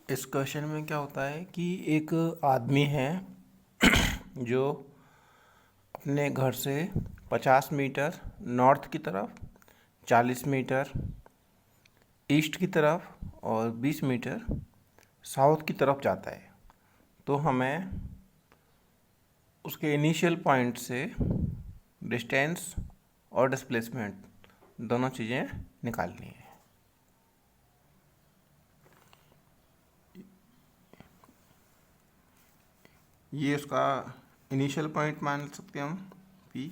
इस क्वेश्चन में क्या होता है कि एक आदमी है जो अपने घर से 50 मीटर नॉर्थ की तरफ, 40 मीटर ईस्ट की तरफ और 20 मीटर साउथ की तरफ जाता है। तो हमें उसके इनिशियल पॉइंट से डिस्टेंस और डिस्प्लेसमेंट दोनों चीज़ें निकालनी है। ये उसका इनिशियल पॉइंट मान सकते हैं हम P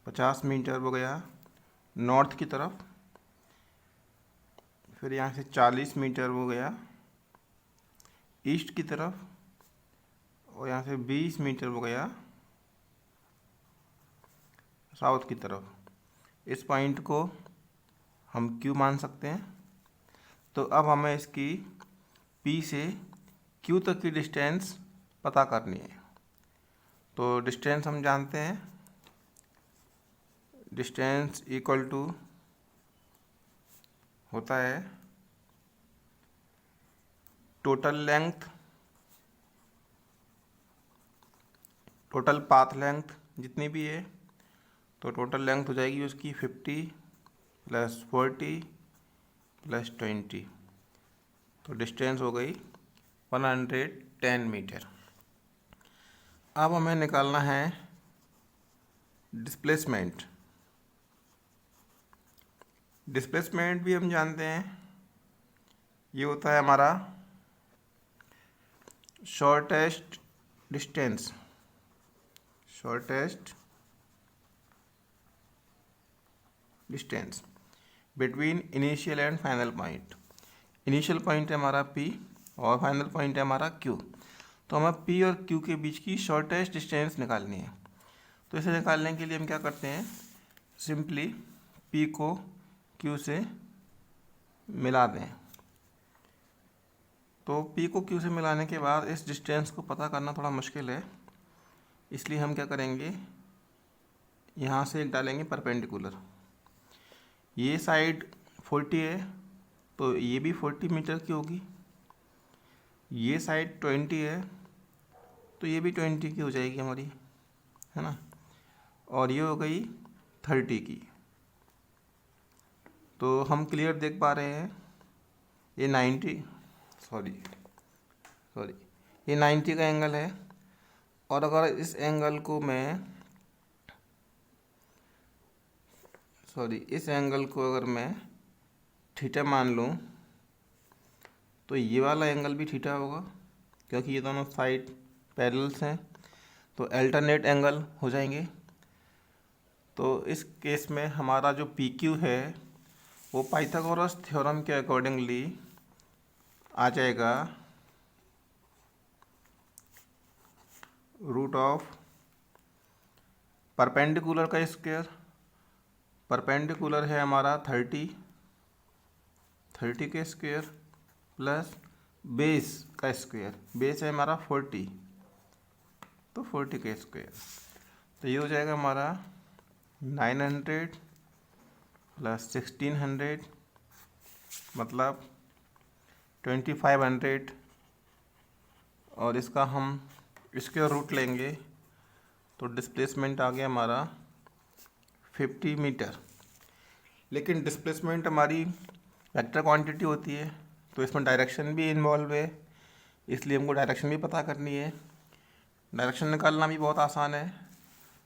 50 मीटर हो गया नॉर्थ की तरफ, फिर यहाँ से 40 मीटर हो गया ईस्ट की तरफ और यहाँ से 20 मीटर हो गया साउथ की तरफ। इस पॉइंट को हम Q मान सकते हैं। तो अब हमें इसकी P से Q तक की डिस्टेंस पता करनी है। तो डिस्टेंस हम जानते हैं, डिस्टेंस इक्वल टू होता है total length, total path length जितनी भी है, तो टोटल लेंथ हो जाएगी उसकी 50 + 40 + 20, तो डिस्टेंस हो गई 110 मीटर। अब हमें निकालना है डिस्प्लेसमेंट। डिस्प्लेसमेंट भी हम जानते हैं, ये होता है हमारा shortest distance between initial and final point. Initial point है हमारा P और फाइनल पॉइंट है हमारा Q। तो हमें P और Q के बीच की शॉर्टेस्ट डिस्टेंस निकालनी है। तो इसे निकालने के लिए हम क्या करते हैं, सिंपली P को Q से मिला दें। तो P को Q से मिलाने के बाद इस डिस्टेंस को पता करना थोड़ा मुश्किल है, इसलिए हम क्या करेंगे, यहाँ से एक डालेंगे परपेंडिकुलर। ये साइड 40 है तो ये भी 40 मीटर की होगी, ये साइड 20 है तो ये भी 20 की हो जाएगी हमारी, है ना, और ये हो गई 30 की। तो हम क्लियर देख पा रहे हैं ये 90 ये 90 का एंगल है। और अगर इस एंगल को अगर मैं थीटा मान लूँ तो ये वाला एंगल भी थीटा होगा, क्योंकि ये दोनों साइड पैरेलल्स हैं, तो अल्टरनेट एंगल हो जाएंगे। तो इस केस में हमारा जो PQ है वो पाइथागोरस थ्योरम के अकॉर्डिंगली आ जाएगा रूट ऑफ परपेंडिकुलर का स्क्वायर। परपेंडिकुलर है हमारा 30 के स्क्वायर प्लस बेस का स्क्वायर, बेस है हमारा 40 तो 40 के स्क्वायर। तो ये हो जाएगा हमारा 900 + 1600 मतलब 2500, और इसका हम स्क्वायर रूट लेंगे तो डिस्प्लेसमेंट आ गया हमारा 50 मीटर। लेकिन डिस्प्लेसमेंट हमारी वेक्टर क्वांटिटी होती है, तो इसमें डायरेक्शन भी इन्वॉल्व है, इसलिए हमको डायरेक्शन भी पता करनी है। डायरेक्शन निकालना भी बहुत आसान है,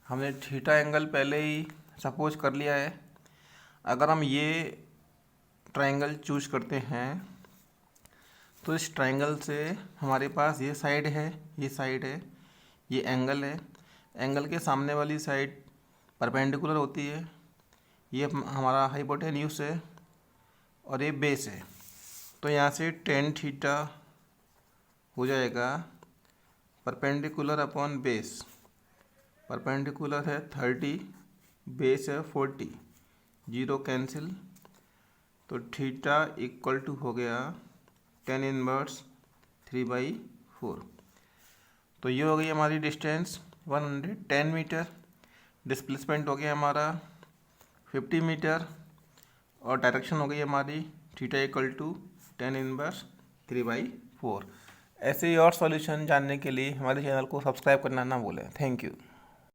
हमने थीटा एंगल पहले ही सपोज कर लिया है। अगर हम ये ट्रायंगल चूज करते हैं तो इस ट्रायंगल से हमारे पास ये साइड है, ये एंगल है, एंगल के सामने वाली साइड परपेंडिकुलर होती है, ये हमारा हाइपोटेन्यूस है और ये बेस है। तो यहाँ से tan थीटा हो जाएगा परपेंडिकुलर अपॉन बेस। परपेंडिकुलर है 30, बेस है 40, 0 कैंसिल, तो थीटा इक्वल टू हो गया tan इनवर्स 3/4। तो ये हो गई हमारी डिस्टेंस 110 मीटर। डिस्प्लेसमेंट हो गया हमारा 50 मीटर और डायरेक्शन हो गई हमारी theta equal to tan inverse 3/4। ऐसे ही और सॉल्यूशन जानने के लिए हमारे चैनल को सब्सक्राइब करना ना भूलें। Thank you.